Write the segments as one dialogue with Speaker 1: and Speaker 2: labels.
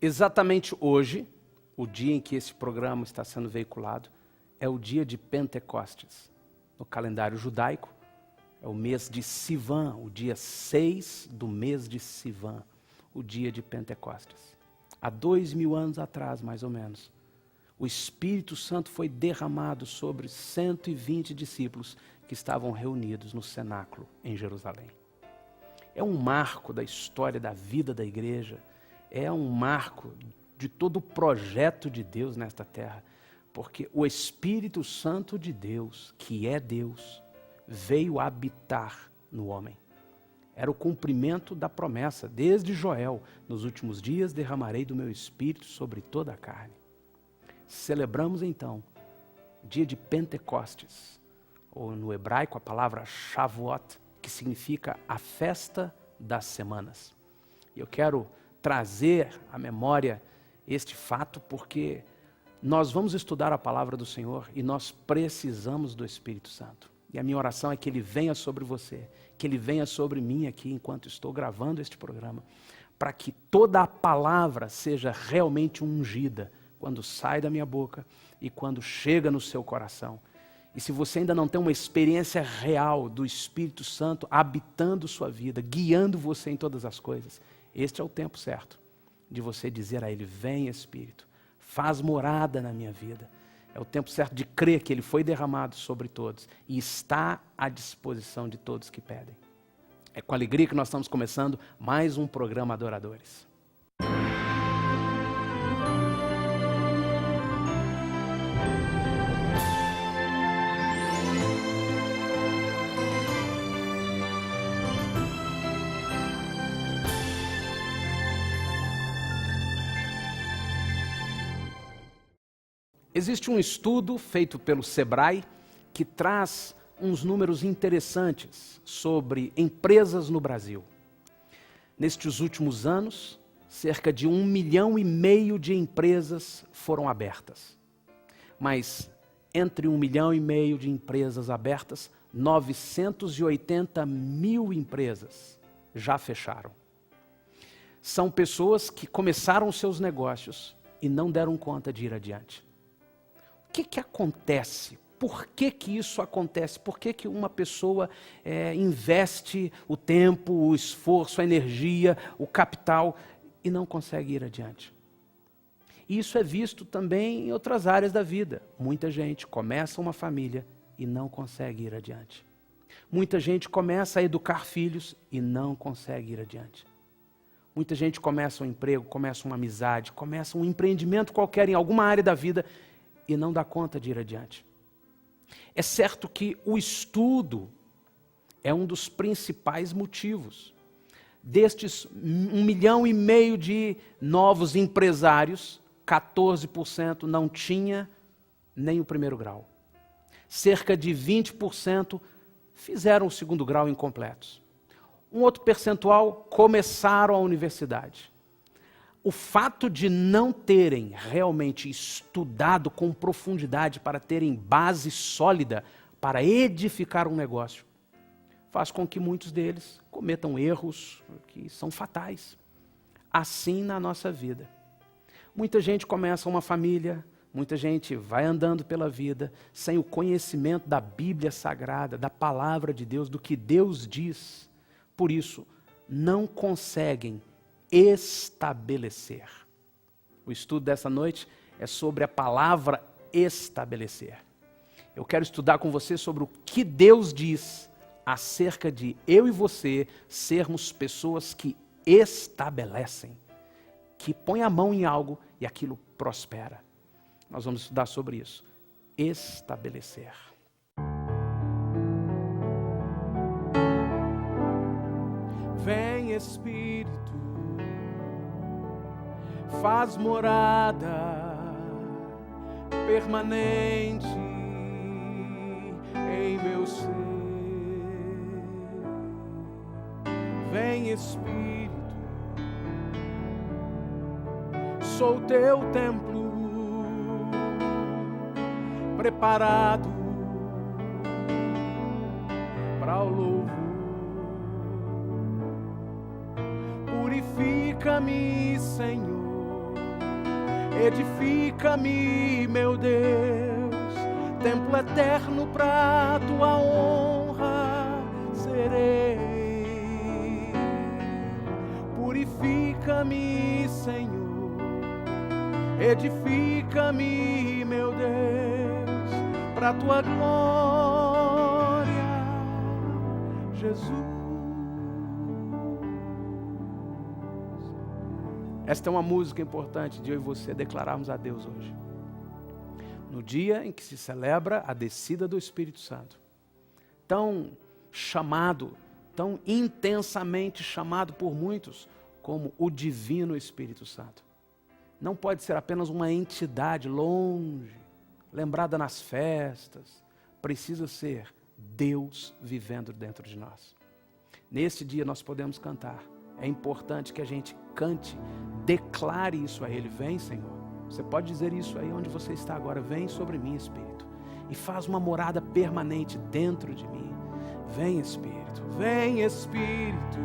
Speaker 1: Exatamente hoje, o dia em que esse programa está sendo veiculado, é o dia de Pentecostes. No calendário judaico, é o mês de Sivan, o dia 6 do mês de Sivan, o dia de Pentecostes. Há 2000 anos atrás, mais ou menos, o Espírito Santo foi derramado sobre 120 discípulos que estavam reunidos no cenáculo em Jerusalém. É um marco da história da vida da igreja, é um marco de todo o projeto de Deus nesta terra, porque o Espírito Santo de Deus, que é Deus, veio habitar no homem. Era o cumprimento da promessa, desde Joel, nos últimos dias derramarei do meu Espírito sobre toda a carne. Celebramos então o dia de Pentecostes, ou no hebraico a palavra Shavuot, que significa a festa das semanas. E eu quero trazer à memória este fato porque nós vamos estudar a palavra do Senhor e nós precisamos do Espírito Santo. E a minha oração é que Ele venha sobre você, que Ele venha sobre mim aqui enquanto estou gravando este programa, para que toda a palavra seja realmente ungida quando sai da minha boca e quando chega no seu coração. E se você ainda não tem uma experiência real do Espírito Santo habitando sua vida, guiando você em todas as coisas, este é o tempo certo de você dizer a Ele, vem Espírito, faz morada na minha vida. É o tempo certo de crer que Ele foi derramado sobre todos e está à disposição de todos que pedem. É com alegria que nós estamos começando mais um programa Adoradores. Existe um estudo feito pelo Sebrae que traz uns números interessantes sobre empresas no Brasil. Nestes últimos anos, cerca de 1,5 milhão de empresas foram abertas. Mas entre 1,5 milhão de empresas abertas, 980 mil empresas já fecharam. São pessoas que começaram seus negócios e não deram conta de ir adiante. O que acontece? Por que isso acontece? Por que uma pessoa investe o tempo, o esforço, a energia, o capital e não consegue ir adiante? Isso é visto também em outras áreas da vida. Muita gente começa uma família e não consegue ir adiante. Muita gente começa a educar filhos e não consegue ir adiante. Muita gente começa um emprego, começa uma amizade, começa um empreendimento qualquer em alguma área da vida e não dá conta de ir adiante. É certo que o estudo é um dos principais motivos. Destes 1,5 milhão de novos empresários, 14% não tinha nem o primeiro grau. Cerca de 20% fizeram o segundo grau incompletos. Um outro percentual começaram a universidade. O fato de não terem realmente estudado com profundidade para terem base sólida para edificar um negócio, faz com que muitos deles cometam erros que são fatais. Assim na nossa vida. Muita gente começa uma família, muita gente vai andando pela vida sem o conhecimento da Bíblia Sagrada, da Palavra de Deus, do que Deus diz. Por isso, não conseguem estabelecer. O estudo dessa noite é sobre a palavra estabelecer. Eu quero estudar com você sobre o que Deus diz acerca de eu e você sermos pessoas que estabelecem, que põem a mão em algo e aquilo prospera. Nós vamos estudar sobre isso. Estabelecer. Vem Espírito, faz morada permanente em meu ser. Vem Espírito, sou teu templo preparado para o louvor. Purifica-me, Senhor, Edifica-me, meu Deus, templo eterno pra tua honra serei. Purifica-me, Senhor, edifica-me, meu Deus, pra tua glória, Jesus. Esta é uma música importante de eu e você declararmos a Deus hoje. No dia em que se celebra a descida do Espírito Santo. Tão chamado, tão intensamente chamado por muitos como o Divino Espírito Santo. Não pode ser apenas uma entidade longe, lembrada nas festas. Precisa ser Deus vivendo dentro de nós. Nesse dia nós podemos cantar. É importante que a gente cante, declare isso a Ele. Vem, Senhor. Você pode dizer isso aí onde você está agora. Vem sobre mim, Espírito, e faz uma morada permanente dentro de mim. Vem, Espírito. Vem, Espírito.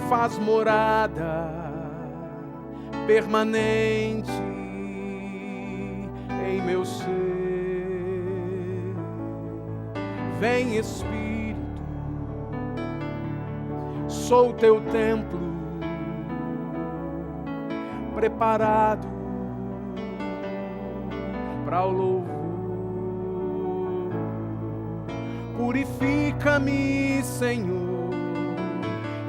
Speaker 1: Faz morada permanente em meu ser. Vem, Espírito. Sou teu templo, preparado para o louvor. Purifica-me, Senhor,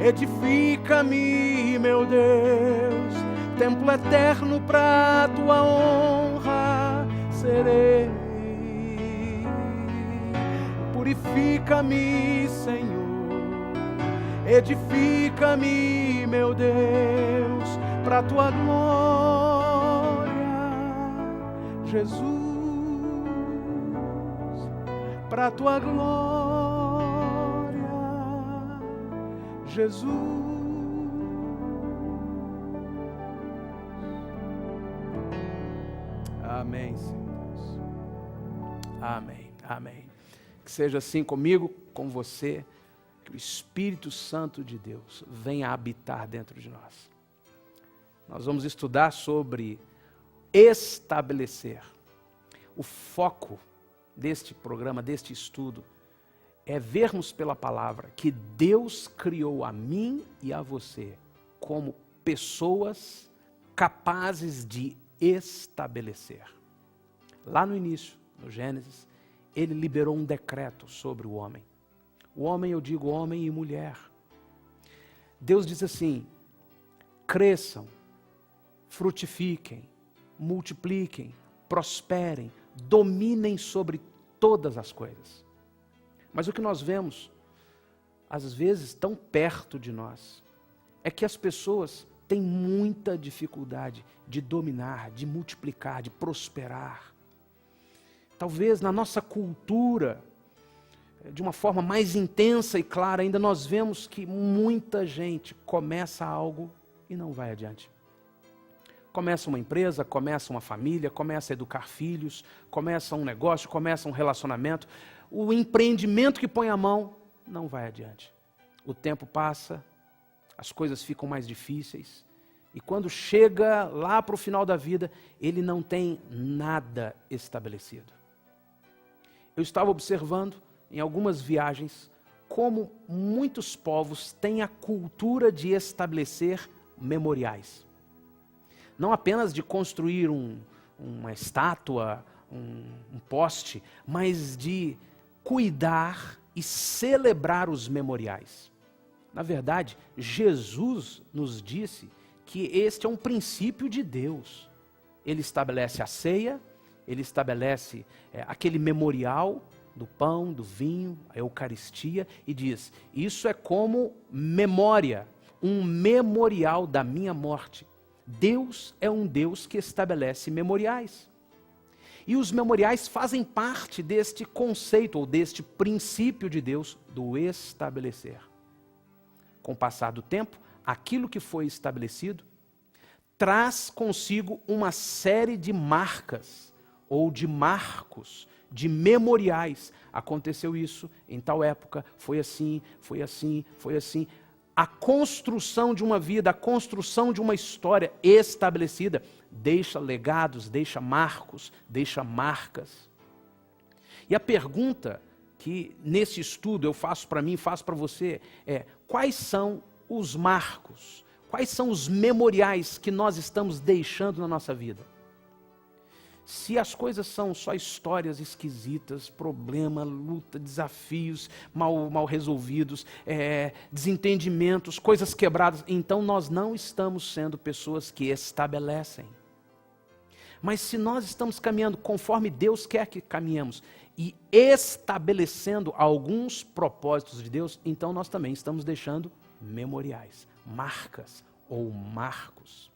Speaker 1: edifica-me, meu Deus, templo eterno para tua honra serei. Purifica-me, Senhor, edifica-me, meu Deus, para tua glória, Jesus, para tua glória, Jesus. Amém, Senhor Deus. Amém, amém. Que seja assim comigo, com você. Que o Espírito Santo de Deus venha habitar dentro de nós. Nós vamos estudar sobre estabelecer. O foco deste programa, deste estudo, é vermos pela palavra que Deus criou a mim e a você como pessoas capazes de estabelecer. Lá no início, no Gênesis, Ele liberou um decreto sobre o homem. O homem, eu digo homem e mulher. Deus diz assim: cresçam, frutifiquem, multipliquem, prosperem, dominem sobre todas as coisas. Mas o que nós vemos, às vezes tão perto de nós, é que as pessoas têm muita dificuldade de dominar, de multiplicar, de prosperar. Talvez na nossa cultura, de uma forma mais intensa e clara, ainda nós vemos que muita gente começa algo e não vai adiante. Começa uma empresa, começa uma família, começa a educar filhos, começa um negócio, começa um relacionamento. O empreendimento que põe a mão não vai adiante. O tempo passa, as coisas ficam mais difíceis. E quando chega lá para o final da vida, ele não tem nada estabelecido. Eu estava observando em algumas viagens como muitos povos têm a cultura de estabelecer memoriais. Não apenas de construir uma estátua, um poste, mas de cuidar e celebrar os memoriais. Na verdade, Jesus nos disse que este é um princípio de Deus. Ele estabelece a ceia, ele estabelece aquele memorial do pão, do vinho, a Eucaristia, e diz: isso é como memória, um memorial da minha morte. Deus é um Deus que estabelece memoriais. E os memoriais fazem parte deste conceito, ou deste princípio de Deus, do estabelecer. Com o passar do tempo, aquilo que foi estabelecido traz consigo uma série de marcas, ou de marcos, de memoriais. Aconteceu isso em tal época, foi assim, foi assim, foi assim. a construção de uma vida, a construção de uma história estabelecida, deixa legados, deixa marcos, deixa marcas. E a pergunta que nesse estudo eu faço para mim, faço para você, é: quais são os marcos, quais são os memoriais que nós estamos deixando na nossa vida? Se as coisas são só histórias esquisitas, problema, luta, desafios mal resolvidos, desentendimentos, coisas quebradas, então nós não estamos sendo pessoas que estabelecem. Mas se nós estamos caminhando conforme Deus quer que caminhemos e estabelecendo alguns propósitos de Deus, então nós também estamos deixando memoriais, marcas ou marcos.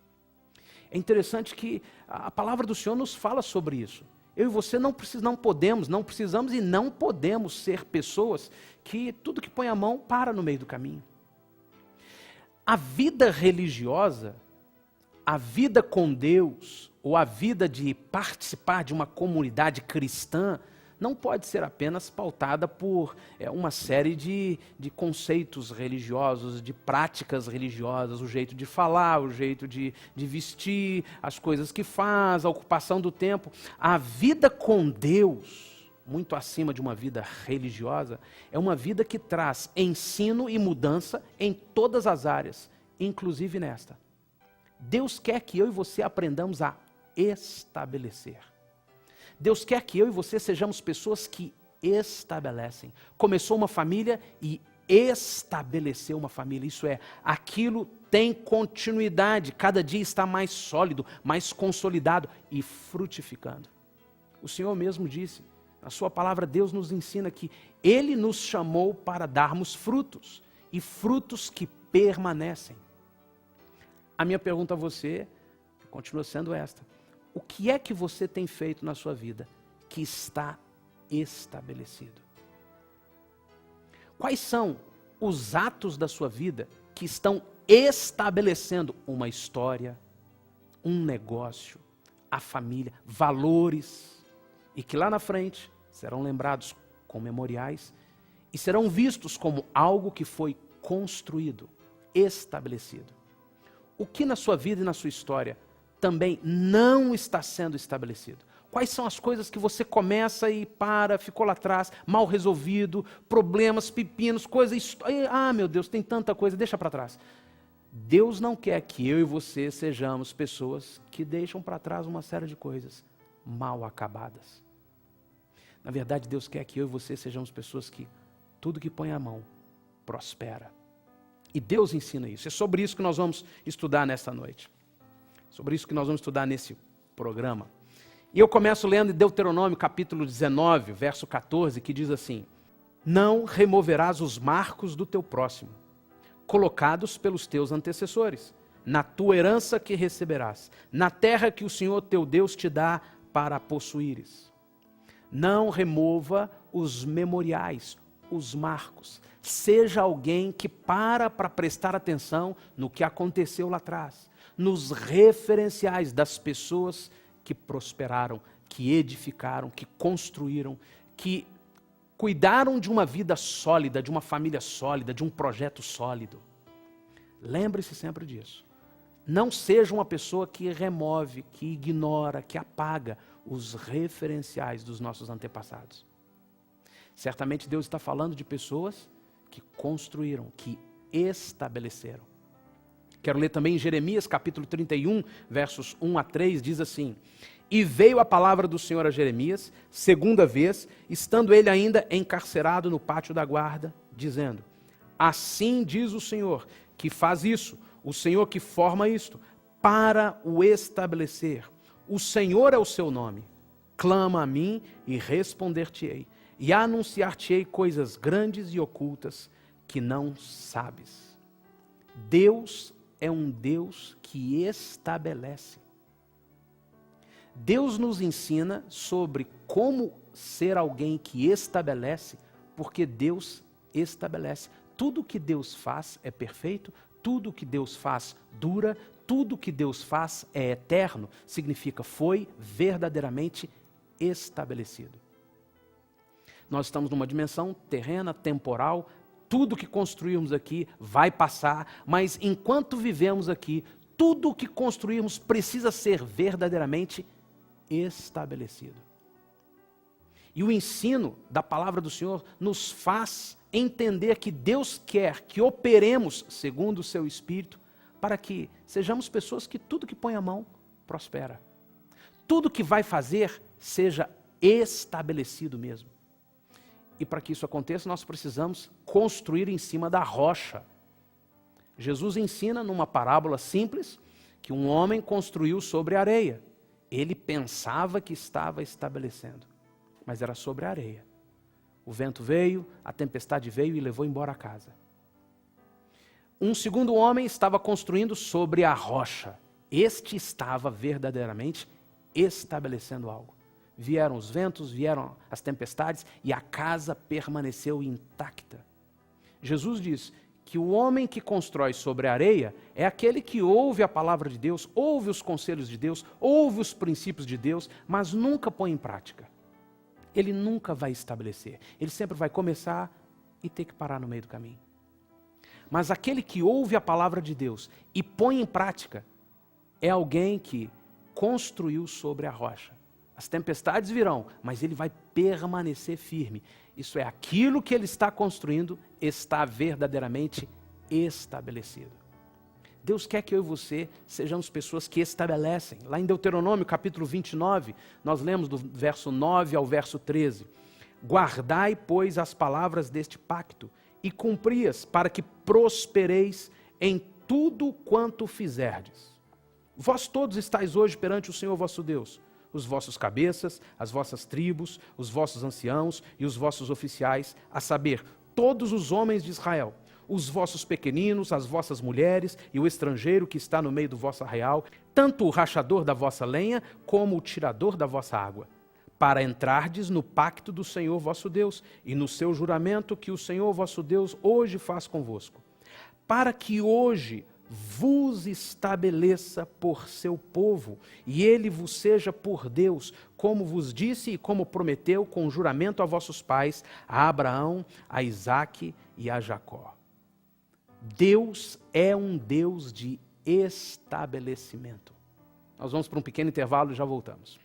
Speaker 1: É interessante que a palavra do Senhor nos fala sobre isso. Eu e você não precisamos e não podemos ser pessoas que tudo que põe a mão para no meio do caminho. A vida religiosa, a vida com Deus, ou a vida de participar de uma comunidade cristã, não pode ser apenas pautada por uma série de conceitos religiosos, de práticas religiosas, o jeito de falar, o jeito de vestir, as coisas que faz, a ocupação do tempo. A vida com Deus, muito acima de uma vida religiosa, é uma vida que traz ensino e mudança em todas as áreas, inclusive nesta. Deus quer que eu e você aprendamos a estabelecer. Deus quer que eu e você sejamos pessoas que estabelecem. Começou uma família e estabeleceu uma família. Isso é, aquilo tem continuidade. Cada dia está mais sólido, mais consolidado e frutificando. O Senhor mesmo disse, na sua palavra, Deus nos ensina que Ele nos chamou para darmos frutos, e frutos que permanecem. A minha pergunta a você continua sendo esta: o que é que você tem feito na sua vida que está estabelecido? Quais são os atos da sua vida que estão estabelecendo uma história, um negócio, a família, valores, e que lá na frente serão lembrados com memoriais e serão vistos como algo que foi construído, estabelecido? O que na sua vida e na sua história também não está sendo estabelecido? Quais são as coisas que você começa e para, ficou lá atrás, mal resolvido, problemas, pepinos, coisas... meu Deus, tem tanta coisa, deixa para trás. Deus não quer que eu e você sejamos pessoas que deixam para trás uma série de coisas mal acabadas. Na verdade, Deus quer que eu e você sejamos pessoas que tudo que põe a mão prospera. E Deus ensina isso. É sobre isso que nós vamos estudar nesta noite. Sobre isso que nós vamos estudar nesse programa. E eu começo lendo em Deuteronômio capítulo 19, verso 14, que diz assim: não removerás os marcos do teu próximo, colocados pelos teus antecessores, na tua herança que receberás, na terra que o Senhor teu Deus te dá para possuíres. Não remova os memoriais, os marcos. Seja alguém que para prestar atenção no que aconteceu lá atrás, nos referenciais das pessoas que prosperaram, que edificaram, que construíram, que cuidaram de uma vida sólida, de uma família sólida, de um projeto sólido. Lembre-se sempre disso. Não seja uma pessoa que remove, que ignora, que apaga os referenciais dos nossos antepassados. Certamente Deus está falando de pessoas que construíram, que estabeleceram. Quero ler também em Jeremias capítulo 31, versos 1 a 3, diz assim: e veio a palavra do Senhor a Jeremias, segunda vez, estando ele ainda encarcerado no pátio da guarda, dizendo: assim diz o Senhor, que faz isso, o Senhor que forma isto, para o estabelecer. O Senhor é o seu nome. Clama a mim e responder-te-ei, e anunciar-te-ei coisas grandes e ocultas que não sabes. Deus é um Deus que estabelece. Deus nos ensina sobre como ser alguém que estabelece, porque Deus estabelece. Tudo que Deus faz é perfeito, tudo que Deus faz dura, tudo que Deus faz é eterno, significa foi verdadeiramente estabelecido. Nós estamos numa dimensão terrena, temporal, tudo que construirmos aqui vai passar, mas enquanto vivemos aqui, tudo o que construirmos precisa ser verdadeiramente estabelecido. E o ensino da palavra do Senhor nos faz entender que Deus quer que operemos segundo o seu Espírito, para que sejamos pessoas que tudo que põe a mão prospera. Tudo que vai fazer seja estabelecido mesmo. E para que isso aconteça, nós precisamos construir em cima da rocha. Jesus ensina numa parábola simples que um homem construiu sobre a areia. Ele pensava que estava estabelecendo, mas era sobre a areia. O vento veio, a tempestade veio e levou embora a casa. Um segundo homem estava construindo sobre a rocha. Este estava verdadeiramente estabelecendo algo. Vieram os ventos, vieram as tempestades e a casa permaneceu intacta. Jesus diz que o homem que constrói sobre a areia é aquele que ouve a palavra de Deus, ouve os conselhos de Deus, ouve os princípios de Deus, mas nunca põe em prática. Ele nunca vai estabelecer. Ele sempre vai começar e ter que parar no meio do caminho. Mas aquele que ouve a palavra de Deus e põe em prática é alguém que construiu sobre a rocha. As tempestades virão, mas ele vai permanecer firme. Isso é, aquilo que ele está construindo está verdadeiramente estabelecido. Deus quer que eu e você sejamos pessoas que estabelecem. Lá em Deuteronômio capítulo 29, nós lemos do verso 9 ao verso 13. Guardai, pois, as palavras deste pacto e cumpri-as, para que prospereis em tudo quanto fizerdes. Vós todos estáis hoje perante o Senhor vosso Deus, os vossos cabeças, as vossas tribos, os vossos anciãos e os vossos oficiais, a saber, todos os homens de Israel, os vossos pequeninos, as vossas mulheres e o estrangeiro que está no meio do vosso arraial, tanto o rachador da vossa lenha como o tirador da vossa água, para entrardes no pacto do Senhor vosso Deus e no seu juramento que o Senhor vosso Deus hoje faz convosco, para que hoje vos estabeleça por seu povo, e ele vos seja por Deus, como vos disse e como prometeu com juramento a vossos pais, a Abraão, a Isaque e a Jacó. Deus é um Deus de estabelecimento. Nós vamos para um pequeno intervalo e já voltamos.